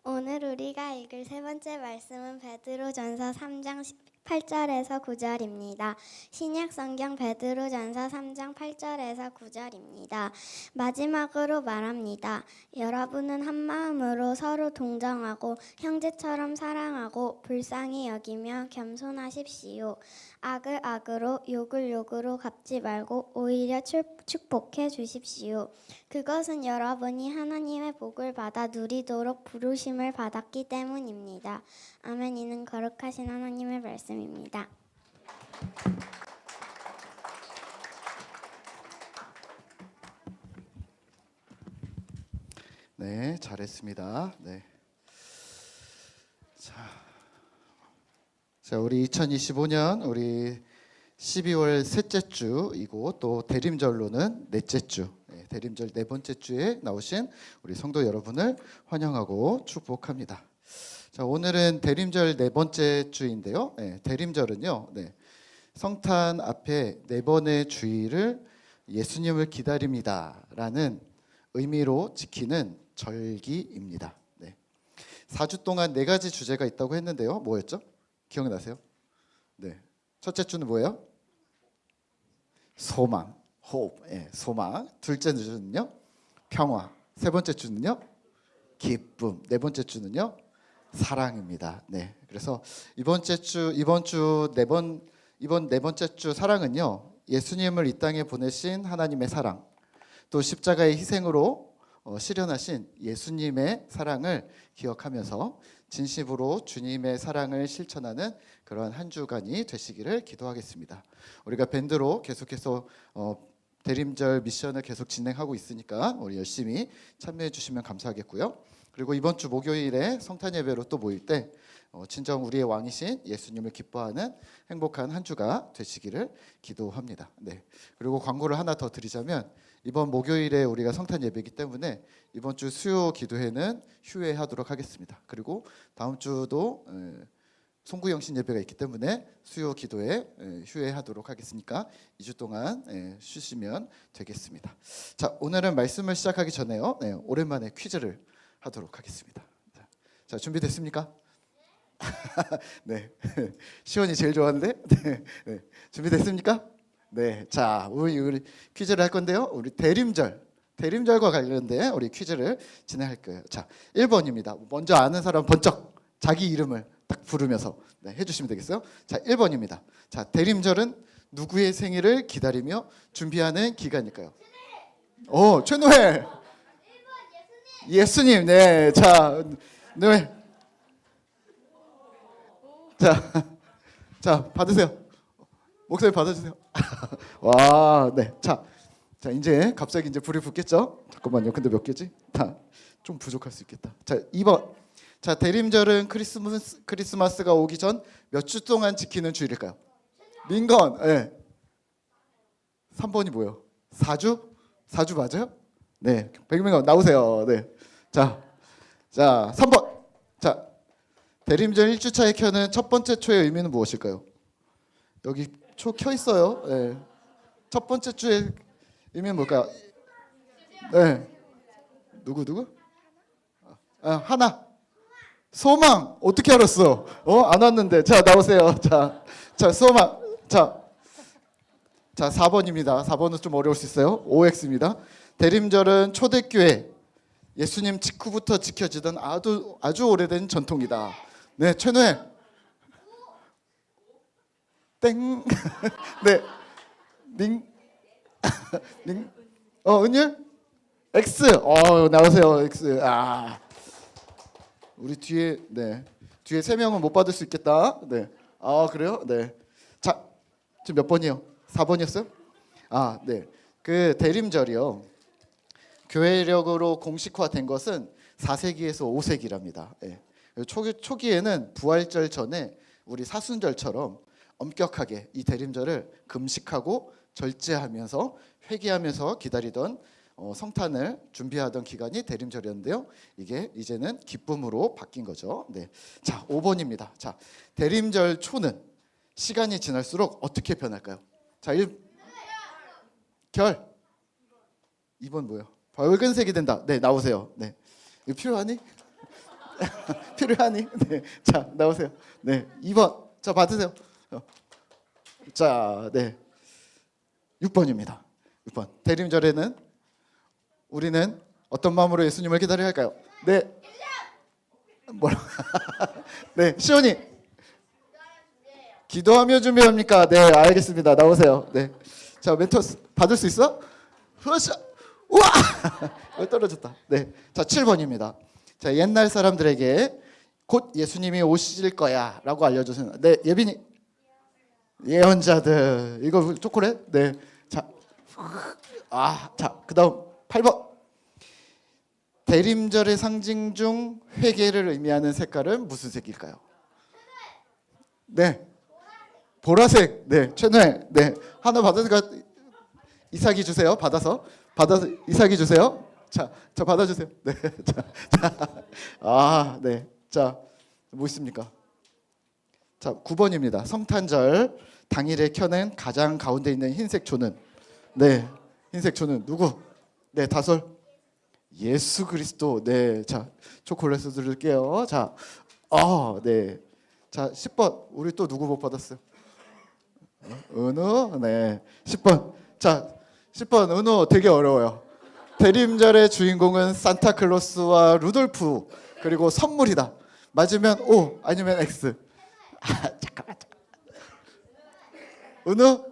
오늘 우리가 읽을 세 번째 말씀은 베드로전서 3장 8절에서 9절입니다. 신약 성경 베드로전서 3장 8절에서 9절입니다. 마지막으로 말합니다. 여러분은 한 마음으로 서로 동정하고 형제처럼 사랑하고 불쌍히 여기며 겸손하십시오. 악을 악으로 욕을 욕으로 갚지 말고 오히려 축복해 주십시오. 그것은 여러분이 하나님의 복을 받아 누리도록 부르심을 받았기 때문입니다. 아멘. 이는 거룩하신 하나님의 말씀입니다. 네, 잘했습니다. 네. 자, 우리 2025년 우리 12월 셋째 주이고 또 대림절로는 넷째 주, 대림절 네 번째 주에 나오신 우리 성도 여러분을 환영하고 축복합니다. 자, 오늘은 대림절 네 번째 주인데요. 대림절은요, 성탄 앞에 네 번의 주일을 예수님을 기다립니다라는 의미로 지키는 절기입니다. 4주 동안 네 가지 주제가 있다고 했는데요. 뭐였죠? 기억나세요? 네. 첫째 주는 뭐예요? 소망, hope, 소망. 둘째 주는요? 평화. 세 번째 주는요? 기쁨. 네 번째 주는요? 사랑입니다. 네. 그래서 이번 네 번째 주 사랑은요, 예수님을 이 땅에 보내신 하나님의 사랑, 또 십자가의 희생으로 실현하신 예수님의 사랑을 기억하면서 진심으로 주님의 사랑을 실천하는 그런 한 주간이 되시기를 기도하겠습니다. 우리가 밴드로 계속해서 대림절 미션을 계속 진행하고 있으니까 우리 열심히 참여해 주시면 감사하겠고요. 그리고 이번 주 목요일에 성탄 예배로 또 모일 때 진정 우리의 왕이신 예수님을 기뻐하는 행복한 한 주가 되시기를 기도합니다. 네. 그리고 광고를 하나 더 드리자면 이번 목요일에 우리가 성탄 예배이기 때문에 이번 주 수요 기도회는 휴회하도록 하겠습니다. 그리고 다음 주도 송구영신 예배가 있기 때문에 수요 기도회 휴회하도록 하겠으니까 2주 동안 쉬시면 되겠습니다. 자, 오늘은 말씀을 시작하기 전에요. 오랜만에 퀴즈를 하도록 하겠습니다. 자, 준비됐습니까? 네, 시원이 제일 좋아하는데, 네. 준비됐습니까? 네, 자, 우리 퀴즈를 할 건데요. 우리 대림절과 관련된 우리 퀴즈를 진행할 거예요. 자, 1번입니다. 먼저 아는 사람 번쩍 자기 이름을 딱 부르면서 해주시면 되겠어요. 자, 1번입니다. 자, 대림절은 누구의 생일을 기다리며 준비하는 기간일까요? 최노엘. 예수님. 네, 자, 네. 자, 받으세요. 목소리 받아주세요. 와, 네. 자, 이제 갑자기 불이 붙겠죠? 잠깐만요. 근데 몇 개지? 좀 부족할 수 있겠다. 자, 2번. 자, 대림절은 크리스마스가 오기 전 몇 주 동안 지키는 주일일까요? 링건. 네. 3번이 뭐예요? 4주? 4주 맞아요? 네. 백명원 나오세요. 네. 자, 3번. 자, 대림절 1주차에 켜는 첫 번째 초의 의미는 무엇일까요? 여기 초 켜 있어요. 네. 첫 번째 주의 의미는 뭘까요? 네. 누구? 하나. 소망. 어떻게 알았어? 안 왔는데. 자, 나오세요. 자, 소망. 자, 4번입니다. 4번은 좀 어려울 수 있어요. OX입니다. 대림절은 초대교회 예수님 직후부터 지켜지던 아주 오래된 전통이다. 네, 최노혜. 땡. 네. 은율? X. 나오세요. X. 우리 뒤에 3명은 못 받을 수 있겠다. 네. 그래요? 네. 자, 지금 몇 번이요? 4번이었어요? 네. 그 대림절이요. 교회력으로 공식화된 것은 4세기에서 5세기랍니다. 네. 초기에는 부활절 전에 우리 사순절처럼 엄격하게 이 대림절을 금식하고 절제하면서 회개하면서 기다리던 성탄을 준비하던 기간이 대림절이었는데요. 이게 이제는 기쁨으로 바뀐 거죠. 네. 자, 5번입니다. 자, 대림절 초는 시간이 지날수록 어떻게 변할까요? 자, 결. 2번 뭐예요? 붉은색이 된다. 네, 나오세요. 네. 이거 필요하니? 필요하니? 네. 자, 나오세요. 네. 2번. 자, 받으세요. 자, 네. 6번입니다. 6번. 대림절에는 우리는 어떤 마음으로 예수님을 기다려야 할까요? 네. 뭐라? 네, 시온이. 기도하며 준비합니까? 네, 알겠습니다. 나오세요. 네. 자, 멘토 받을 수 있어? 흐샤. 우와! 떨어졌다. 네. 자, 7번입니다. 자, 옛날 사람들에게 곧 예수님이 오실 거야라고 알려주세요. 네, 예빈이. 예언자들. 이거 초콜릿? 네. 자. 자, 그다음 8번. 대림절의 상징 중 회개를 의미하는 색깔은 무슨 색일까요? 네. 보라색. 네. 최노엘. 네. 하나 받으니까 이삭이 주세요. 받아서 이삭이 주세요. 자, 저 받아주세요. 네. 네. 자, 뭐 있습니까? 자, 9번입니다. 성탄절 당일에 켜낸 가장 가운데 있는 흰색 초는, 네, 흰색 초는 누구? 네, 다솔. 예수 그리스도. 네, 자, 초콜릿을 드릴게요. 자, 네. 자, 10번. 우리 또 누구 못 받았어요? 은우. 네. 10번. 자, 10번 은우 되게 어려워요. 대림절의 주인공은 산타클로스와 루돌프 그리고 선물이다. 맞으면 O 아니면 X. 잠깐만. 은우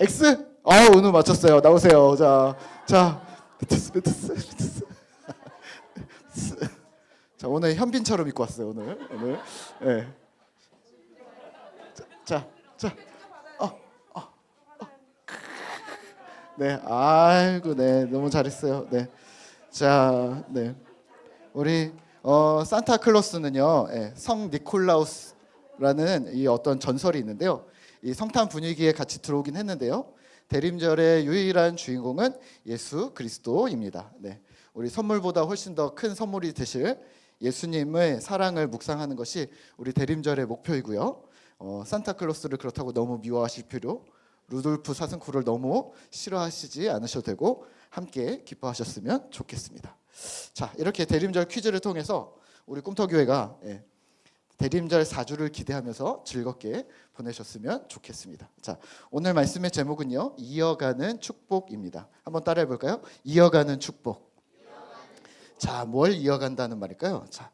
X? 은우 맞췄어요. 나오세요. 자, 비트스. 자, 오늘 현빈처럼 입고 왔어요. 오늘. 네. 자. 네, 아이고, 네, 너무 잘했어요. 네, 자, 네, 우리 산타클로스는요, 성 니콜라우스라는 이 어떤 전설이 있는데요. 이 성탄 분위기에 같이 들어오긴 했는데요. 대림절의 유일한 주인공은 예수 그리스도입니다. 네, 우리 선물보다 훨씬 더 큰 선물이 되실 예수님의 사랑을 묵상하는 것이 우리 대림절의 목표이고요. 산타클로스를 그렇다고 너무 미워하실 필요, 루돌프 사슴코를 너무 싫어하시지 않으셔도 되고 함께 기뻐하셨으면 좋겠습니다. 자, 이렇게 대림절 퀴즈를 통해서 우리 꿈터교회가 대림절 4주를 기대하면서 즐겁게 보내셨으면 좋겠습니다. 자, 오늘 말씀의 제목은요, 이어가는 축복입니다. 한번 따라해 볼까요? 이어가는 축복. 자, 뭘 이어간다는 말일까요? 자,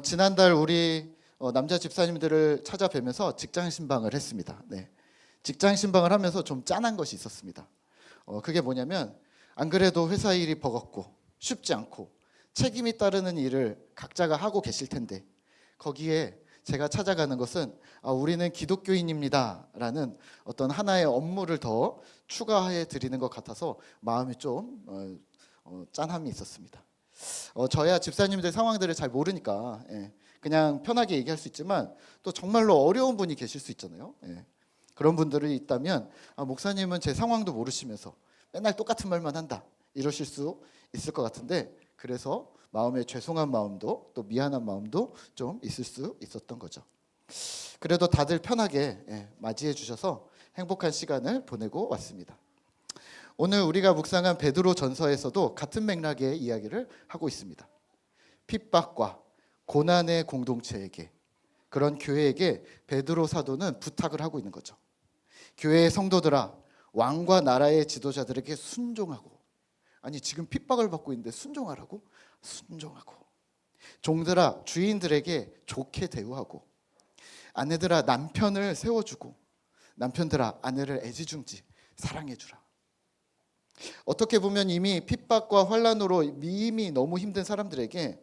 지난달 우리 남자 집사님들을 찾아뵈면서 직장 신방을 했습니다. 네. 직장 신방을 하면서 좀 짠한 것이 있었습니다. 그게 뭐냐면, 안 그래도 회사 일이 버겁고 쉽지 않고 책임이 따르는 일을 각자가 하고 계실 텐데, 거기에 제가 찾아가는 것은 우리는 기독교인입니다라는 어떤 하나의 업무를 더 추가해 드리는 것 같아서 마음이 좀 짠함이 있었습니다. 저야 집사님들 상황들을 잘 모르니까 그냥 편하게 얘기할 수 있지만, 또 정말로 어려운 분이 계실 수 있잖아요. 그런 분들이 있다면 목사님은 제 상황도 모르시면서 맨날 똑같은 말만 한다 이러실 수 있을 것 같은데, 그래서 마음에 죄송한 마음도 또 미안한 마음도 좀 있을 수 있었던 거죠. 그래도 다들 편하게 맞이해 주셔서 행복한 시간을 보내고 왔습니다. 오늘 우리가 묵상한 베드로 전서에서도 같은 맥락의 이야기를 하고 있습니다. 핍박과 고난의 공동체에게, 그런 교회에게 베드로 사도는 부탁을 하고 있는 거죠. 교회의 성도들아, 왕과 나라의 지도자들에게 순종하고. 아니, 지금 핍박을 받고 있는데 순종하라고? 순종하고. 종들아, 주인들에게 좋게 대우하고. 아내들아, 남편을 세워주고. 남편들아, 아내를 애지중지 사랑해주라. 어떻게 보면 이미 핍박과 환난으로 이미 너무 힘든 사람들에게,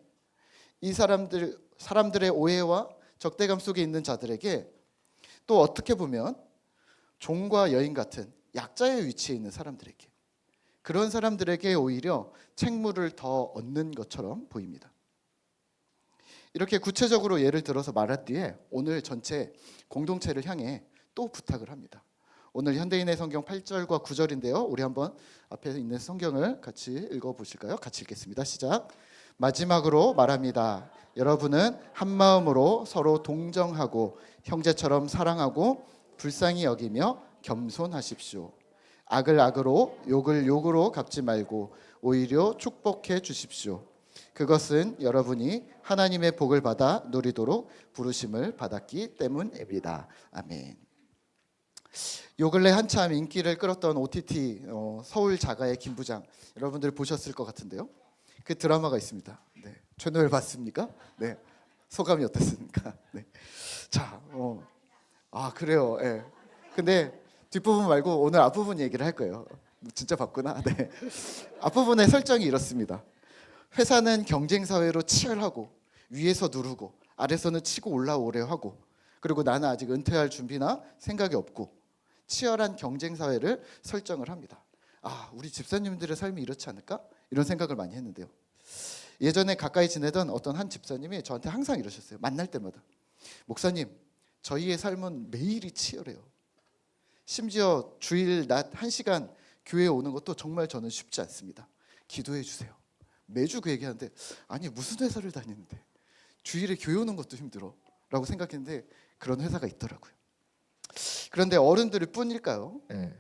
이 사람들의 오해와 적대감 속에 있는 자들에게, 또 어떻게 보면 종과 여인 같은 약자의 위치에 있는 사람들에게, 그런 사람들에게 오히려 책무를 더 얻는 것처럼 보입니다. 이렇게 구체적으로 예를 들어서 말할 뒤에 오늘 전체 공동체를 향해 또 부탁을 합니다. 오늘 현대인의 성경 8절과 9절인데요. 우리 한번 앞에 있는 성경을 같이 읽어보실까요? 같이 읽겠습니다. 시작. 마지막으로 말합니다. 여러분은 한 마음으로 서로 동정하고 형제처럼 사랑하고 불쌍히 여기며 겸손하십시오. 악을 악으로 욕을 욕으로 갚지 말고 오히려 축복해 주십시오. 그것은 여러분이 하나님의 복을 받아 누리도록 부르심을 받았기 때문입니다. 아멘. 요 근래 한참 인기를 끌었던 OTT 서울 자가의 김부장, 여러분들 보셨을 것 같은데요. 그 드라마가 있습니다. 네. 최노엘 봤습니까? 네. 소감이 어땠습니까? 네. 자, 그래요. 예. 근데 뒷부분 말고 오늘 앞부분 얘기를 할 거예요. 진짜 봤구나. 네. 앞부분의 설정이 이렇습니다. 회사는 경쟁 사회로 치열하고 위에서 누르고 아래서는 치고 올라오려 하고, 그리고 나는 아직 은퇴할 준비나 생각이 없고 치열한 경쟁 사회를 설정을 합니다. 우리 집사님들의 삶이 이렇지 않을까? 이런 생각을 많이 했는데요. 예전에 가까이 지내던 어떤 한 집사님이 저한테 항상 이러셨어요. 만날 때마다. 목사님, 저희의 삶은 매일이 치열해요. 심지어 주일 낮 1시간 교회에 오는 것도 정말 저는 쉽지 않습니다. 기도해 주세요. 매주 그 얘기하는데, 아니 무슨 회사를 다니는데 주일에 교회 오는 것도 힘들어 라고 생각했는데 그런 회사가 있더라고요. 그런데 어른들일 뿐일까요? 네.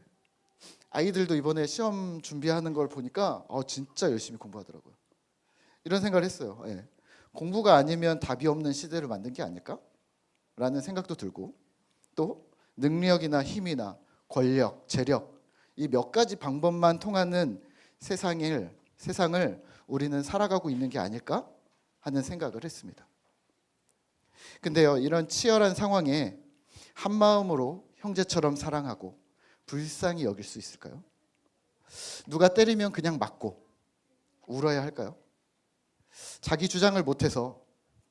아이들도 이번에 시험 준비하는 걸 보니까 진짜 열심히 공부하더라고요. 이런 생각을 했어요. 네. 공부가 아니면 답이 없는 시대를 만든 게 아닐까? 라는 생각도 들고, 또 능력이나 힘이나 권력, 재력, 이 몇 가지 방법만 통하는 세상을 우리는 살아가고 있는 게 아닐까 하는 생각을 했습니다. 근데요, 이런 치열한 상황에 한 마음으로 형제처럼 사랑하고 불쌍히 여길 수 있을까요? 누가 때리면 그냥 맞고 울어야 할까요? 자기 주장을 못해서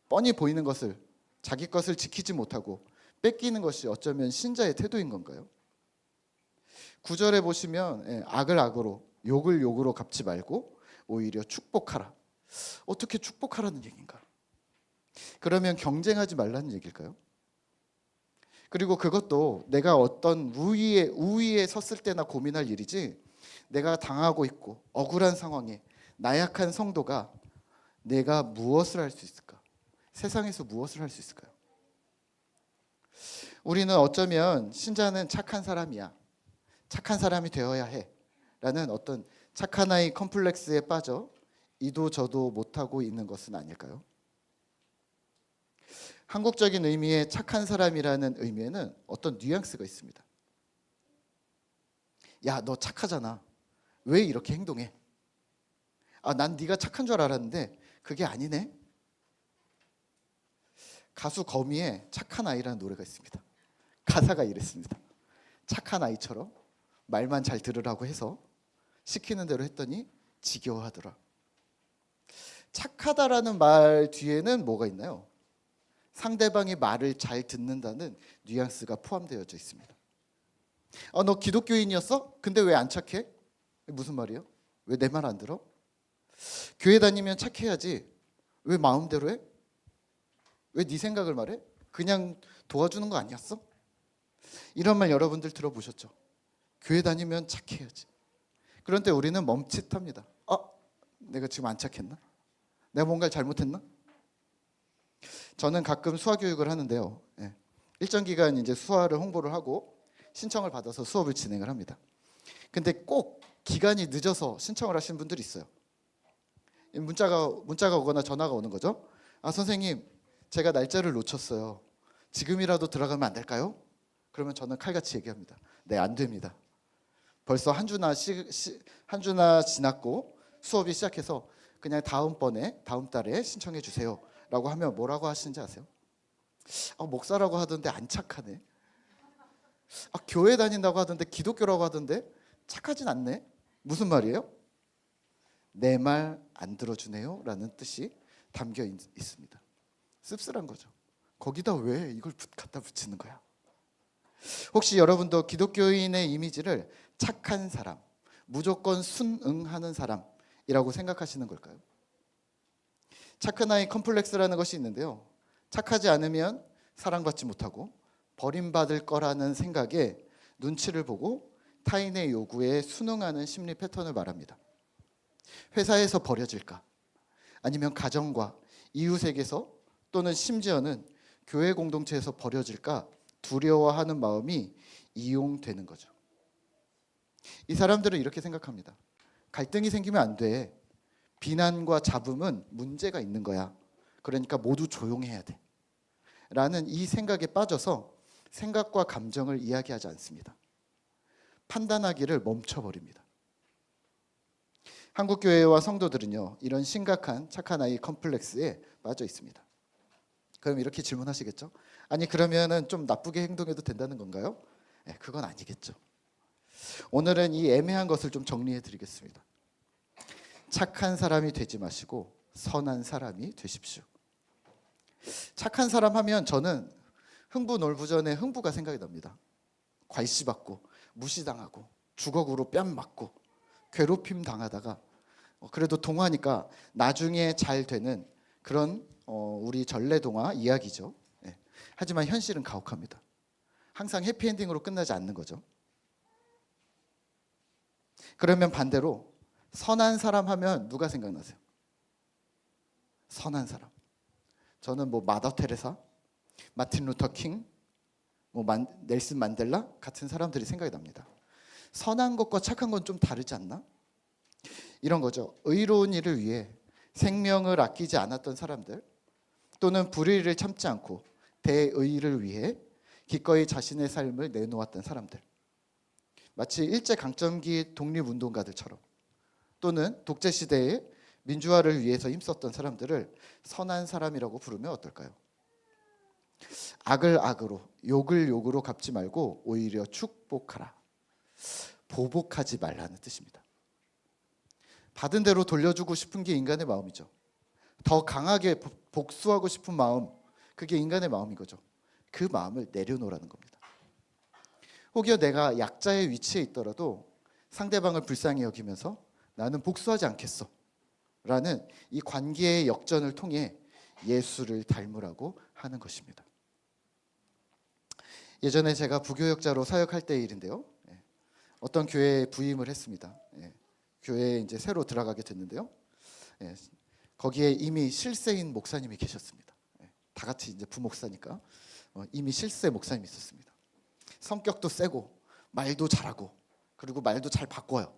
뻔히 보이는 것을, 자기 것을 지키지 못하고 뺏기는 것이 어쩌면 신자의 태도인 건가요? 9절에 보시면 악을 악으로 욕을 욕으로 갚지 말고 오히려 축복하라. 어떻게 축복하라는 얘기인가? 그러면 경쟁하지 말라는 얘기일까요? 그리고 그것도 내가 어떤 우위에 섰을 때나 고민할 일이지, 내가 당하고 있고 억울한 상황에 나약한 성도가 내가 무엇을 할 수 있을까? 세상에서 무엇을 할 수 있을까요? 우리는 어쩌면 신자는 착한 사람이야, 착한 사람이 되어야 해 라는 어떤 착한 아이 컴플렉스에 빠져 이도 저도 못하고 있는 것은 아닐까요? 한국적인 의미의 착한 사람이라는 의미에는 어떤 뉘앙스가 있습니다. 야, 너 착하잖아. 왜 이렇게 행동해? 난 네가 착한 줄 알았는데 그게 아니네. 가수 거미의 착한 아이라는 노래가 있습니다. 가사가 이랬습니다. 착한 아이처럼 말만 잘 들으라고 해서 시키는 대로 했더니 지겨워하더라. 착하다라는 말 뒤에는 뭐가 있나요? 상대방의 말을 잘 듣는다는 뉘앙스가 포함되어져 있습니다. 너 기독교인이었어? 근데 왜 안 착해? 무슨 말이에요? 왜 내 말 안 들어? 교회 다니면 착해야지. 왜 마음대로 해? 왜 네 생각을 말해? 그냥 도와주는 거 아니었어? 이런 말 여러분들 들어보셨죠? 교회 다니면 착해야지. 그런데 우리는 멈칫합니다. 내가 지금 안 착했나? 내가 뭔가를 잘못했나? 저는 가끔 수화 교육을 하는데요. 일정 기간 이제 수화를 홍보를 하고 신청을 받아서 수업을 진행을 합니다. 근데 꼭 기간이 늦어서 신청을 하신 분들이 있어요. 문자가 오거나 전화가 오는 거죠. 선생님, 제가 날짜를 놓쳤어요. 지금이라도 들어가면 안 될까요? 그러면 저는 칼같이 얘기합니다. 네, 안 됩니다. 벌써 한 주나 지났고 수업이 시작해서 그냥 다음 달에 신청해 주세요 라고 하면 뭐라고 하시는지 아세요? 목사라고 하던데 안 착하네. 교회 다닌다고 하던데 기독교라고 하던데 착하진 않네. 무슨 말이에요? 내 말 안 들어주네요 라는 뜻이 담겨 있습니다. 씁쓸한 거죠. 거기다 왜 이걸 갖다 붙이는 거야? 혹시 여러분도 기독교인의 이미지를 착한 사람, 무조건 순응하는 사람이라고 생각하시는 걸까요? 착한 아이 컴플렉스라는 것이 있는데요. 착하지 않으면 사랑받지 못하고 버림받을 거라는 생각에 눈치를 보고 타인의 요구에 순응하는 심리 패턴을 말합니다. 회사에서 버려질까? 아니면 가정과 이웃에게서, 또는 심지어는 교회 공동체에서 버려질까 두려워하는 마음이 이용되는 거죠. 이 사람들은 이렇게 생각합니다. 갈등이 생기면 안 돼. 비난과 잡음은 문제가 있는 거야. 그러니까 모두 조용해야 돼. 라는 이 생각에 빠져서 생각과 감정을 이야기하지 않습니다. 판단하기를 멈춰버립니다. 한국교회와 성도들은요, 이런 심각한 착한 아이 컴플렉스에 빠져 있습니다. 그럼 이렇게 질문하시겠죠? 아니 그러면은 좀 나쁘게 행동해도 된다는 건가요? 네, 그건 아니겠죠. 오늘은 이 애매한 것을 좀 정리해 드리겠습니다. 착한 사람이 되지 마시고 선한 사람이 되십시오. 착한 사람 하면 저는 흥부놀부전의 흥부가 생각이 납니다. 괄시받고 무시당하고 주걱으로 뺨 맞고 괴롭힘 당하다가 그래도 동화니까 나중에 잘 되는 그런 우리 전래동화 이야기죠. 예. 하지만 현실은 가혹합니다. 항상 해피엔딩으로 끝나지 않는 거죠. 그러면 반대로 선한 사람 하면 누가 생각나세요? 선한 사람. 저는 뭐 마더 테레사, 마틴 루터 킹, 넬슨 만델라 같은 사람들이 생각이 납니다. 선한 것과 착한 건 좀 다르지 않나? 이런 거죠. 의로운 일을 위해 생명을 아끼지 않았던 사람들, 또는 불의를 참지 않고 대의를 위해 기꺼이 자신의 삶을 내놓았던 사람들, 마치 일제강점기 독립운동가들처럼, 또는 독재시대의 민주화를 위해서 힘썼던 사람들을 선한 사람이라고 부르면 어떨까요? 악을 악으로, 욕을 욕으로 갚지 말고 오히려 축복하라. 보복하지 말라는 뜻입니다. 받은 대로 돌려주고 싶은 게 인간의 마음이죠. 더 강하게 복수하고 싶은 마음, 그게 인간의 마음인 거죠. 그 마음을 내려놓으라는 겁니다. 혹여 내가 약자의 위치에 있더라도 상대방을 불쌍히 여기면서 나는 복수하지 않겠어 라는 이 관계의 역전을 통해 예수를 닮으라고 하는 것입니다. 예전에 제가 부교역자로 사역할 때의 일인데요. 어떤 교회에 부임을 했습니다. 교회에 이제 새로 들어가게 됐는데요. 거기에 이미 실세인 목사님이 계셨습니다. 다 같이 이제 부목사니까 이미 실세 목사님이 있었습니다. 성격도 세고 말도 잘하고 그리고 말도 잘 바꿔요.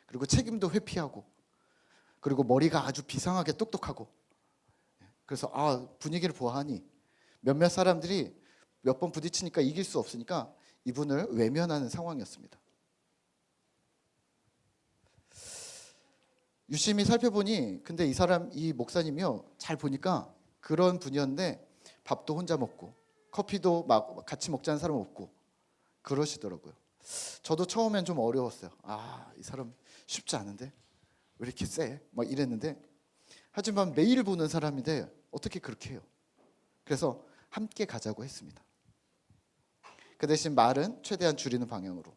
그리고 책임도 회피하고 그리고 머리가 아주 비상하게 똑똑하고 그래서 분위기를 보아하니 몇몇 사람들이 몇 번 부딪히니까 이길 수 없으니까 이분을 외면하는 상황이었습니다. 유심히 살펴보니 근데 이 목사님이요 잘 보니까 그런 분이었는데 밥도 혼자 먹고 커피도 막 같이 먹자는 사람 없고 그러시더라고요. 저도 처음엔 좀 어려웠어요. 이 사람 쉽지 않은데 왜 이렇게 세? 막 이랬는데 하지만 매일 보는 사람인데 어떻게 그렇게 해요? 그래서 함께 가자고 했습니다. 그 대신 말은 최대한 줄이는 방향으로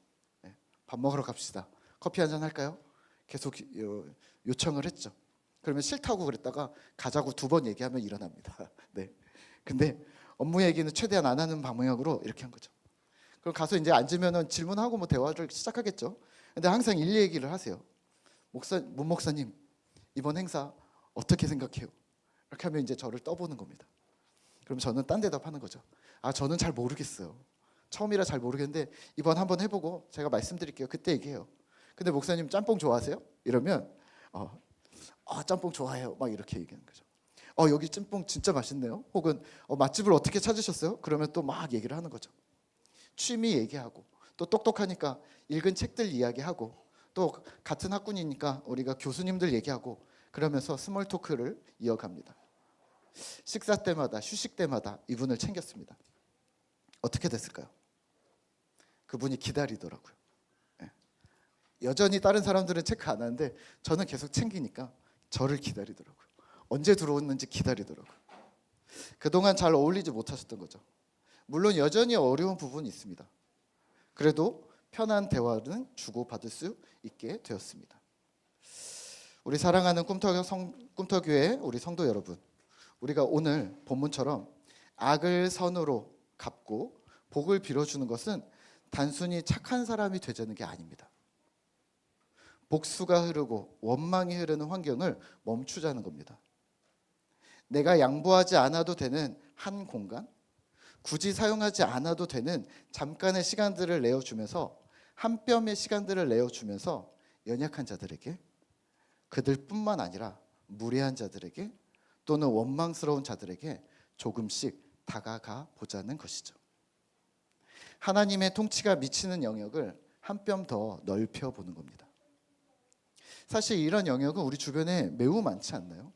밥 먹으러 갑시다. 커피 한잔 할까요? 계속 요청을 했죠. 그러면 싫다고 그랬다가 가자고 2번 얘기하면 일어납니다. 네. 근데 업무 얘기는 최대한 안 하는 방향으로 이렇게 한 거죠. 그럼 가서 이제 앉으면은 질문하고 뭐 대화를 시작하겠죠. 근데 항상 일 얘기를 하세요. 문 목사님 이번 행사 어떻게 생각해요? 이렇게 하면 이제 저를 떠보는 겁니다. 그럼 저는 딴 대답하는 거죠. 저는 잘 모르겠어요. 처음이라 잘 모르겠는데 이번 한번 해보고 제가 말씀드릴게요. 그때 얘기해요. 근데 목사님 짬뽕 좋아하세요? 이러면 짬뽕 좋아해요. 막 이렇게 얘기하는 거죠. 여기 짬뽕 진짜 맛있네요. 혹은 맛집을 어떻게 찾으셨어요? 그러면 또 막 얘기를 하는 거죠. 취미 얘기하고 또 똑똑하니까 읽은 책들 이야기하고 또 같은 학군이니까 우리가 교수님들 얘기하고 그러면서 스몰 토크를 이어갑니다. 식사 때마다 휴식 때마다 이분을 챙겼습니다. 어떻게 됐을까요? 그분이 기다리더라고요. 여전히 다른 사람들은 체크 안 하는데 저는 계속 챙기니까 저를 기다리더라고요. 언제 들어오는지 기다리더라고요. 그동안 잘 어울리지 못하셨던 거죠. 물론 여전히 어려운 부분이 있습니다. 그래도 편한 대화는 주고받을 수 있게 되었습니다. 우리 사랑하는 꿈터교회 우리 성도 여러분, 우리가 오늘 본문처럼 악을 선으로 갚고 복을 빌어주는 것은 단순히 착한 사람이 되자는 게 아닙니다. 복수가 흐르고 원망이 흐르는 환경을 멈추자는 겁니다. 내가 양보하지 않아도 되는 한 공간, 굳이 사용하지 않아도 되는 잠깐의 시간들을 내어주면서 한 뼘의 시간들을 내어주면서 연약한 자들에게 그들뿐만 아니라 무례한 자들에게 또는 원망스러운 자들에게 조금씩 다가가 보자는 것이죠. 하나님의 통치가 미치는 영역을 한 뼘 더 넓혀 보는 겁니다. 사실 이런 영역은 우리 주변에 매우 많지 않나요?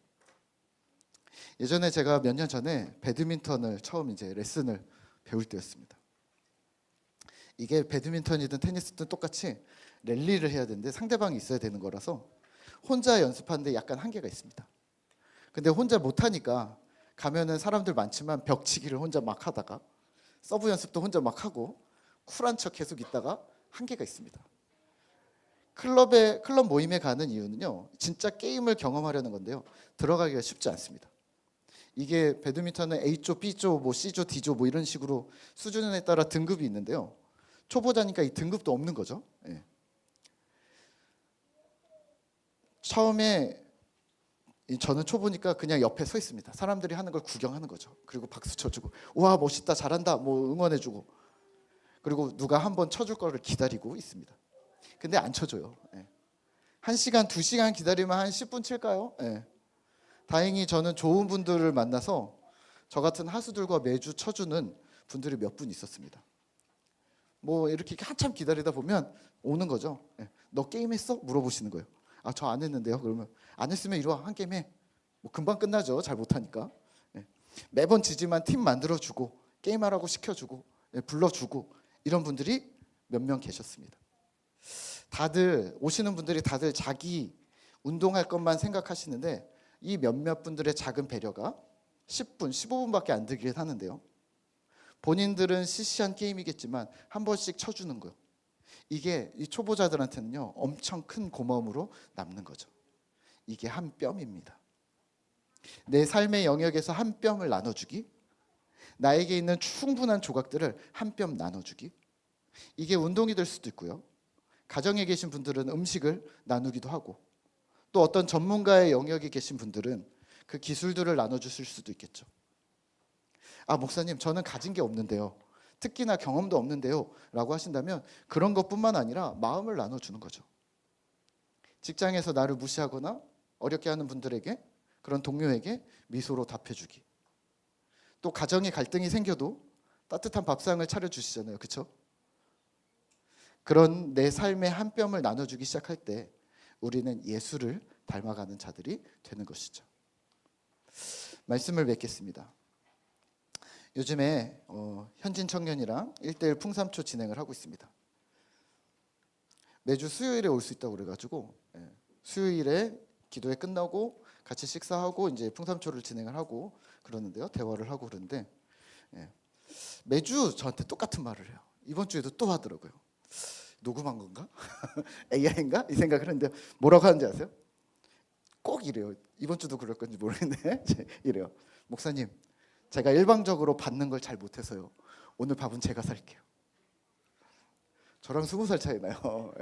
예전에 제가 몇 년 전에 배드민턴을 처음 이제 레슨을 배울 때였습니다. 이게 배드민턴이든 테니스든 똑같이 랠리를 해야 되는데 상대방이 있어야 되는 거라서 혼자 연습하는데 약간 한계가 있습니다. 근데 혼자 못하니까 가면은 사람들 많지만 벽치기를 혼자 막 하다가 서브 연습도 혼자 막 하고 쿨한 척 계속 있다가 한계가 있습니다. 클럽 모임에 가는 이유는요, 진짜 게임을 경험하려는 건데요, 들어가기가 쉽지 않습니다. 이게 배드민턴은 A조, B조, 뭐 C조, D조 뭐 이런 식으로 수준에 따라 등급이 있는데요, 초보자니까 이 등급도 없는 거죠. 예. 처음에 저는 초보니까 그냥 옆에 서 있습니다. 사람들이 하는 걸 구경하는 거죠. 그리고 박수 쳐주고, 와 멋있다, 잘한다, 뭐 응원해주고, 그리고 누가 한번 쳐줄 거를 기다리고 있습니다. 근데 안 쳐줘요. 예. 1시간, 2시간 기다리면 한 10분 칠까요? 예. 다행히 저는 좋은 분들을 만나서 저 같은 하수들과 매주 쳐주는 분들이 몇 분 있었습니다. 뭐 이렇게 한참 기다리다 보면 오는 거죠. 예. 너 게임했어? 물어보시는 거예요. 아, 저 안 했는데요. 그러면 안 했으면 이리 와, 한 게임 해. 뭐 금방 끝나죠. 잘 못하니까. 예. 매번 지지만 팀 만들어주고 게임하라고 시켜주고, 예, 불러주고, 이런 분들이 몇 명 계셨습니다. 다들 오시는 분들이 다들 자기 운동할 것만 생각하시는데 이 몇몇 분들의 작은 배려가 10분, 15분밖에 안 들긴 하는데요, 본인들은 시시한 게임이겠지만 한 번씩 쳐주는 거, 이게 이 초보자들한테는요 엄청 큰 고마움으로 남는 거죠. 이게 한 뼘입니다. 내 삶의 영역에서 한 뼘을 나눠주기, 나에게 있는 충분한 조각들을 한 뼘 나눠주기, 이게 운동이 될 수도 있고요, 가정에 계신 분들은 음식을 나누기도 하고, 또 어떤 전문가의 영역에 계신 분들은 그 기술들을 나눠주실 수도 있겠죠. 아, 목사님 저는 가진 게 없는데요, 특기나 경험도 없는데요 라고 하신다면 그런 것뿐만 아니라 마음을 나눠주는 거죠. 직장에서 나를 무시하거나 어렵게 하는 분들에게, 그런 동료에게 미소로 답해주기, 또 가정에 갈등이 생겨도 따뜻한 밥상을 차려주시잖아요. 그렇죠? 그런 내 삶의 한 뼘을 나눠주기 시작할 때 우리는 예수를 닮아가는 자들이 되는 것이죠. 말씀을 맺겠습니다. 요즘에 현진 청년이랑 1:1 풍삼초 진행을 하고 있습니다. 매주 수요일에 올 수 있다고 그래가지고, 수요일에 기도회 끝나고 같이 식사하고 이제 풍삼초를 진행을 하고 그러는데요, 대화를 하고 그러는데, 매주 저한테 똑같은 말을 해요. 이번 주에도 또 하더라고요. 녹음한 건가? AI인가? 이 생각을 했는데 뭐라고 하는지 아세요? 꼭 이래요. 이번 주도 그럴 건지 모르겠네. 이래요. 목사님, 제가 일방적으로 받는 걸 잘 못해서요, 오늘 밥은 제가 살게요. 저랑 20살 차이 나요.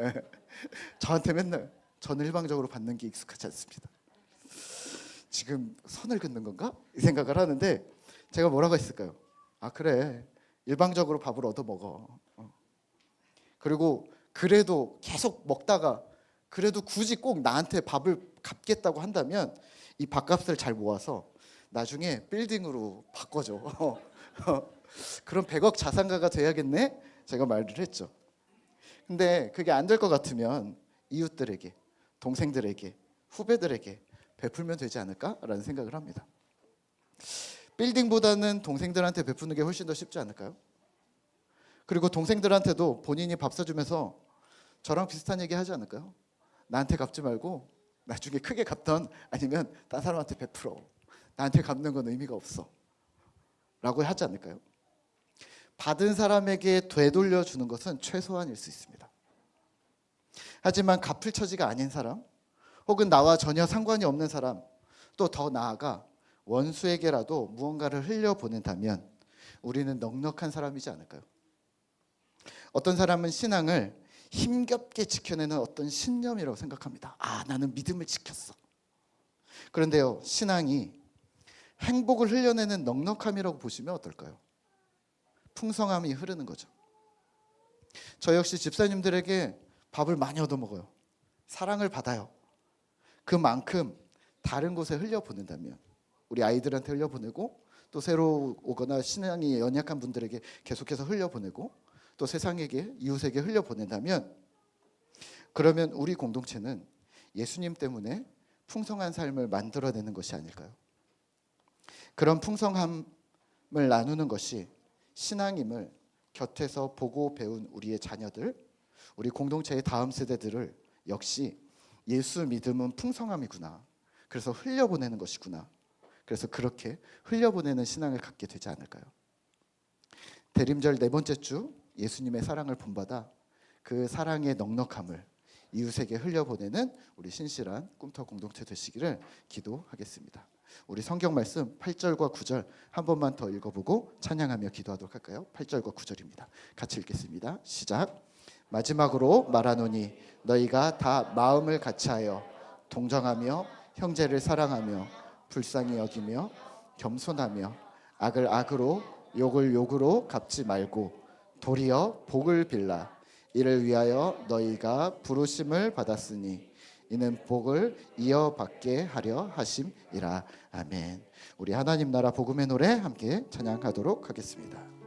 저한테 맨날 저는 일방적으로 받는 게 익숙하지 않습니다. 지금 선을 긋는 건가? 이 생각을 하는데 제가 뭐라고 했을까요? 아, 그래, 일방적으로 밥을 얻어 먹어. 그리고 그래도 계속 먹다가 그래도 굳이 꼭 나한테 밥을 갚겠다고 한다면 이 밥값을 잘 모아서 나중에 빌딩으로 바꿔줘. 그럼 100억 자산가가 돼야겠네? 제가 말을 했죠. 근데 그게 안 될 것 같으면 이웃들에게, 동생들에게, 후배들에게 베풀면 되지 않을까라는 생각을 합니다. 빌딩보다는 동생들한테 베푸는 게 훨씬 더 쉽지 않을까요? 그리고 동생들한테도 본인이 밥 사주면서 저랑 비슷한 얘기 하지 않을까요? 나한테 갚지 말고 나중에 크게 갚던, 아니면 딴 사람한테 베풀어. 나한테 갚는 건 의미가 없어 라고 하지 않을까요? 받은 사람에게 되돌려 주는 것은 최소한일 수 있습니다. 하지만 갚을 처지가 아닌 사람, 혹은 나와 전혀 상관이 없는 사람, 또 더 나아가 원수에게라도 무언가를 흘려보낸다면 우리는 넉넉한 사람이지 않을까요? 어떤 사람은 신앙을 힘겹게 지켜내는 어떤 신념이라고 생각합니다. 아, 나는 믿음을 지켰어. 그런데요, 신앙이 행복을 흘려내는 넉넉함이라고 보시면 어떨까요? 풍성함이 흐르는 거죠. 저 역시 집사님들에게 밥을 많이 얻어먹어요. 사랑을 받아요. 그만큼 다른 곳에 흘려보낸다면, 우리 아이들한테 흘려보내고 또 새로 오거나 신앙이 연약한 분들에게 계속해서 흘려보내고 또 세상에게, 이웃에게 흘려보낸다면, 그러면 우리 공동체는 예수님 때문에 풍성한 삶을 만들어내는 것이 아닐까요? 그런 풍성함을 나누는 것이 신앙임을 곁에서 보고 배운 우리의 자녀들, 우리 공동체의 다음 세대들을 역시 예수 믿음은 풍성함이구나, 그래서 흘려보내는 것이구나, 그래서 그렇게 흘려보내는 신앙을 갖게 되지 않을까요? 대림절 네 번째 주 예수님의 사랑을 본받아 그 사랑의 넉넉함을 이웃에게 흘려보내는 우리 신실한 꿈터 공동체 되시기를 기도하겠습니다. 우리 성경 말씀 8절과 9절 한 번만 더 읽어보고 찬양하며 기도하도록 할까요? 8절과 9절입니다. 같이 읽겠습니다. 시작. 마지막으로 말하노니 너희가 다 마음을 같이하여 동정하며 형제를 사랑하며 불쌍히 여기며 겸손하며 악을 악으로 욕을 욕으로 갚지 말고 도리어 복을 빌라. 이를 위하여 너희가 부르심을 받았으니 이는 복을 이어받게 하려 하심이라. 아멘. 우리 하나님 나라 복음의 노래 함께 찬양하도록 하겠습니다.